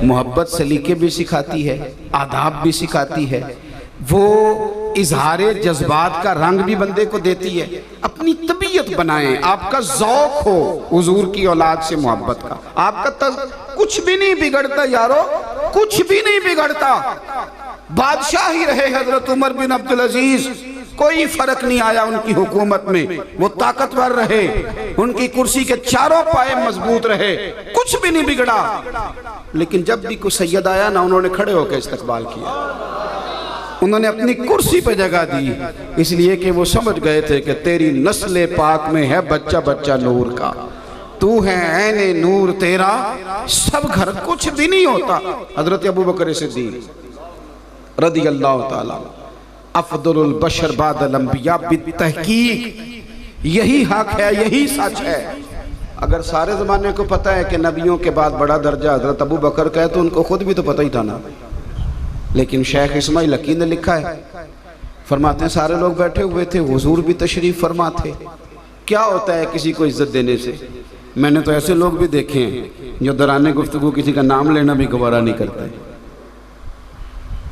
मोहब्बत सलीके भी सिखाती है, आदाब भी सिखाती है, वो इजहारे जज्बात का रंग भी बंदे को देती है। अपनी तबीयत बनाएं, आपका ज़ौक़ हो हुजूर की औलाद से मोहब्बत का, आपका कुछ भी नहीं बिगड़ता यारो, कुछ भी नहीं बिगड़ता। बादशाह ही रहे हजरत उमर बिन अब्दुल अजीज, कोई फर्क नहीं आया उनकी हुकूमत में, वो ताकतवर रहे, उनकी कुर्सी के चारों पाए मजबूत रहे, कुछ भी नहीं बिगड़ा। लेकिन जब भी कोई सैयद आया ना, उन्होंने खड़े होकर इस्तकबाल किया, उन्होंने अपनी कुर्सी पर जगह दी, इसलिए कि वो समझ गए थे कि तेरी नस्ल पाक में है बच्चा बच्चा नूर का, तू है ऐने नूर तेरा सब घर, कुछ भी नहीं होता। हजरत अबू बकर सिद्दीक रदी अल्लाह ताला अफदलुल बशर बादल अंबिया बित्तहकीक, यही हक है, यही सच है। अगर सारे ज़माने को पता है कि नबियों के बाद बड़ा दर्जा हजरत अबू बकर का है, तो उनको खुद भी तो पता ही था ना। लेकिन शेख इस्माइल हकी ने लिखा है, फरमाते हैं सारे लोग बैठे हुए थे, हुजूर भी तशरीफ फरमा थे। क्या होता है किसी को इज्जत देने से? मैंने तो ऐसे लोग भी देखे हैं जो दौरान गुफ्तगू किसी का नाम लेना भी गवारा नहीं करते,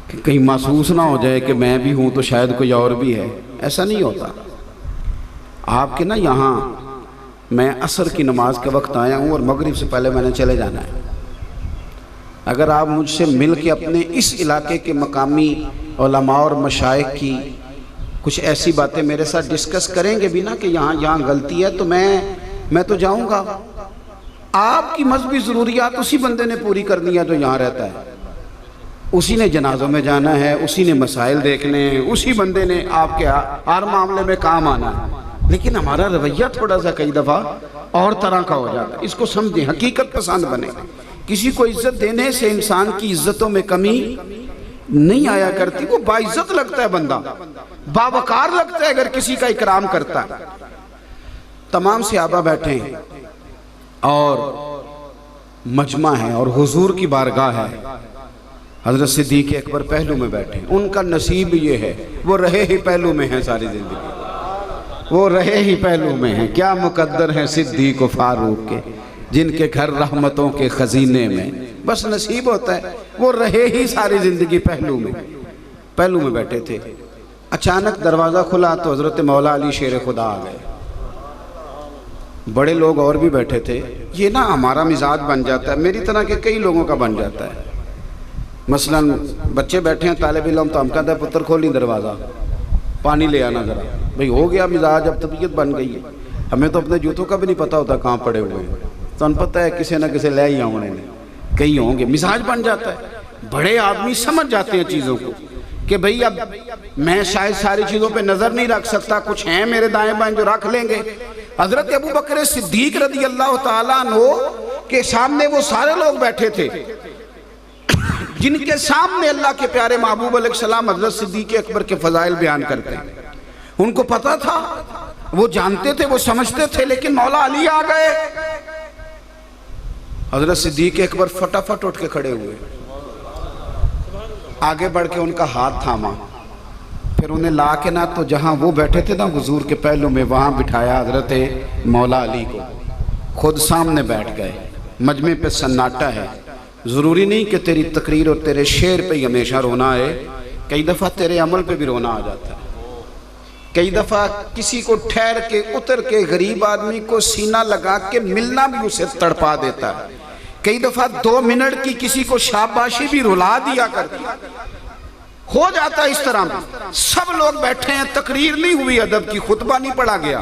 कि कहीं महसूस ना हो जाए कि मैं भी हूँ तो शायद कोई और भी है। ऐसा नहीं होता। आपके ना यहाँ मैं असर की नमाज के वक्त आया हूँ और मगरिब से पहले मैंने चले जाना है। अगर आप मुझसे मिल के अपने इस इलाके के मकामी उलमा और मशाइख की कुछ ऐसी बातें मेरे साथ डिस्कस करेंगे भी ना कि यहाँ गलती है, तो मैं तो जाऊँगा। आपकी मजहबी ज़रूरियात उसी बंदे ने पूरी करनी है जो यहाँ रहता है, उसी ने जनाजों में जाना है, उसी ने मसाइल देखने हैं, उसी बंदे ने आपके हर मामले में काम आना है। लेकिन हमारा रवैया थोड़ा सा कई दफ़ा और तरह का हो जाता है। इसको समझें, हकीकत पसंद बने। किसी को इज्जत देने से इंसान की इज्जतों में कमी नहीं आया करती, वो बाइज्जत लगता है, बंदा बावकार लगता है अगर किसी का इकराम करता है। तमाम सहाबा बैठे हैं और मजमा है और हुजूर की बारगाह है। हजरत सिद्दीक अकबर पहलू में बैठे हैं। उनका नसीब ये है, वो रहे ही पहलू में हैं सारी जिंदगी, वो रहे ही पहलू में हैं। क्या मुकद्दर हैं सिद्दीक व फारूक के, जिनके घर रहमतों के खजीने में, बस नसीब होता है वो रहे ही सारी जिंदगी पहलू में बैठे थे। अचानक दरवाज़ा खुला तो हजरत मौला अली शेर खुदा आ गए। बड़े लोग और भी बैठे थे। ये ना हमारा मिजाज बन जाता है, मेरी तरह के कई लोगों का बन जाता है। मसलन बच्चे बैठे हैं तालिब इल्म, तो हम कहते हैं पुत्र खोली दरवाज़ा, पानी ले आना ज़रा। भाई हो गया मिजाज, अब तबीयत बन गई है। हमें तो अपने जूतों का भी नहीं पता होता कहाँ पड़े हुए हैं, तो हमें पता है किसी न किसी ले ही आने कहीं होंगे। मिजाज बन जाता है। बड़े आदमी समझ जाते हैं चीज़ों को कि भाई अब मैं शायद सारी चीज़ों पे नज़र नहीं रख सकता, कुछ हैं मेरे दाएं बाएं जो रख लेंगे। हजरत अबू बकर सिद्दीक रदी अल्लाह ताला अन्हु के सामने वो सारे लोग बैठे थे जिनके सामने अल्लाह के प्यारे महबूब अलैहिस्सलाम हजरत सिद्दीक अकबर के फजाइल बयान करते हैं। उनको पता था, वो जानते थे, वो समझते थे। लेकिन मौला अली आ गए। हजरत सिद्दीक अकबर फटाफट उठ के खड़े हुए, आगे बढ़ के उनका हाथ थामा, फिर उन्हें ला के ना तो जहां वो बैठे थे ना हुजूर के पहलू में, वहां बिठाया हजरत मौला अली को। खुद सामने बैठ गए। मजमे पे सन्नाटा है। ज़रूरी नहीं कि तेरी तकरीर और तेरे शेर पे ही हमेशा रोना है, कई दफ़ा तेरे अमल पे भी रोना आ जाता है। कई दफ़ा किसी को ठहर के उतर के गरीब आदमी को सीना लगा के मिलना भी उसे तड़पा देता है। कई दफ़ा 2 मिनट की किसी को शाबाशी भी रुला दिया करती हो जाता है। इस तरह सब लोग बैठे हैं, तकरीर नहीं हुई, अदब की खुतबा नहीं पढ़ा गया,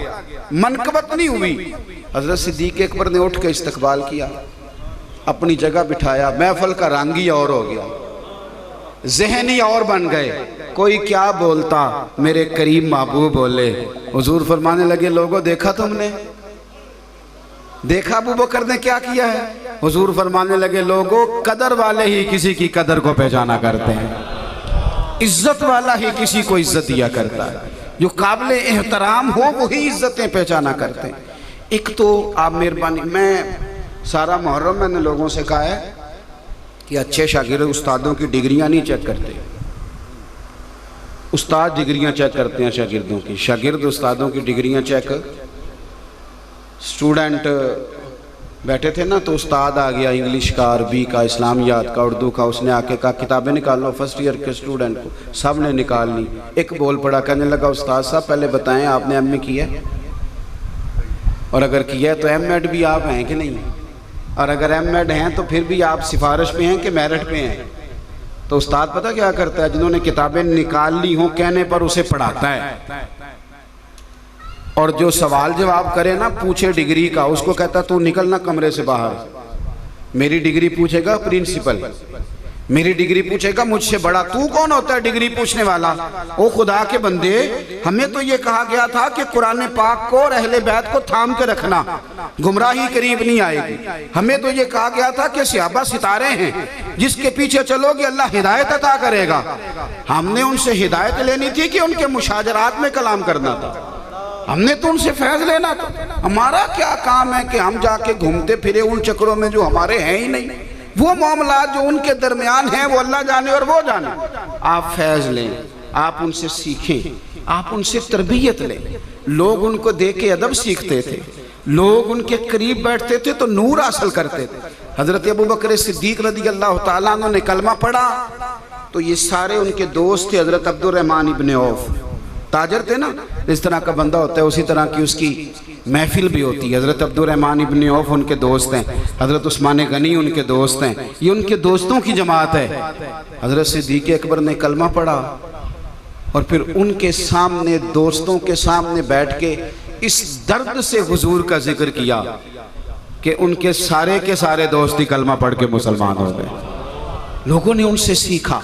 मनकबत नहीं हुई। हजरत सिद्दीक अकबर ने उठ के इस्तकबाल किया, अपनी जगह बिठाया। महफल का रंग ही और हो गया, जहन ही और बन गए। कोई क्या बोलता, मेरे करीम महबूब बोले। हुजूर फरमाने लगे, लोगों देखा तुमने, देखा अबू बकर ने क्या किया है। हुजूर फरमाने लगे, लोगों कदर वाले ही किसी की कदर को पहचाना करते हैं, इज्जत वाला ही किसी को इज्जत दिया करता है। जो काबिल एहतराम हो वही इज्जतें पहचाना करते हैं। एक तो आप मेहरबानी, मैं सारा मुहर्रम मैंने लोगों से कहा है कि अच्छे शागिर्द उस्तादों की डिग्रियां नहीं चेक करते, उस्ताद डिग्रियां चेक करते हैं शागिर्दों की। शागिर्द उस्तादों की डिग्रियां चेक, स्टूडेंट बैठे थे ना, तो उस्ताद आ गया इंग्लिश का, अरबी का, इस्लामियात का, उर्दू का। उसने आके कहा किताबें निकाल लो फर्स्ट ईयर के स्टूडेंट को। सब ने निकाल ली। एक बोल पड़ा, कहने लगा उस्ताद साहब पहले बताएं आपने एमए किया है, और अगर किया है तो एमएड भी आप हैं कि नहीं, और अगर एमएड हैं तो फिर भी आप सिफारिश पे हैं कि मेरिट पे हैं। तो उस्ताद पता क्या करता है, जिन्होंने किताबें निकाल ली हों कहने पर उसे पढ़ाता है, और जो सवाल जवाब करे ना, पूछे डिग्री का, उसको कहता तू निकल ना कमरे से बाहर। मेरी डिग्री पूछेगा प्रिंसिपल, मेरी डिग्री पूछेगा मुझसे बड़ा। तू कौन होता है डिग्री पूछने वाला? ओ खुदा के बंदे, हमें तो ये कहा गया था कि कुरान पाक को और अहले बैत को थाम के रखना, गुमराही करीब नहीं आएगी। हमें तो ये कहा गया था कि सहाबा सितारे हैं, जिसके पीछे चलोगे अल्लाह हिदायत अता करेगा। हमने उनसे हिदायत लेनी थी कि उनके मुशाजरात में कलाम करना था? हमने तो उनसे फैज लेना था। हमारा क्या काम है कि हम जाके घूमते फिरे उन चक्रों में जो हमारे हैं ही नहीं। वो मामला जो उनके दरमियान है वो अल्लाह जाने और वो जाने। आप फैज लें, आप उनसे सीखें, आप उनसे तरबियत लें। लोग उनको देख के अदब सीखते थे, लोग उनके करीब बैठते थे तो नूर हासिल करते थे। हजरत अबू बकर सिद्दीक रज़ी अल्लाह तआला अन्हु ने कलमा पढ़ा तो ये सारे उनके दोस्त थे। हजरत अब्दुर्रहमान इब्न औफ ताजर थे ना, इस तरह का बंदा होता है उसी तरह की उसकी महफिल भी होती है। हज़रत अब्दुर्रहमान इब्न औफ उनके दोस्त हैं, हज़रत उस्मान गनी उनके दोस्त हैं, ये उनके दोस्तों की जमात है। हज़रत सिद्दीक़ अकबर ने कलमा पढ़ा और फिर उनके सामने, दोस्तों के सामने बैठ के इस दर्द से हुजूर का जिक्र किया कि उनके सारे के सारे दोस्त ही कलमा पढ़ के मुसलमान हो गए। लोगों ने उनसे सीखा।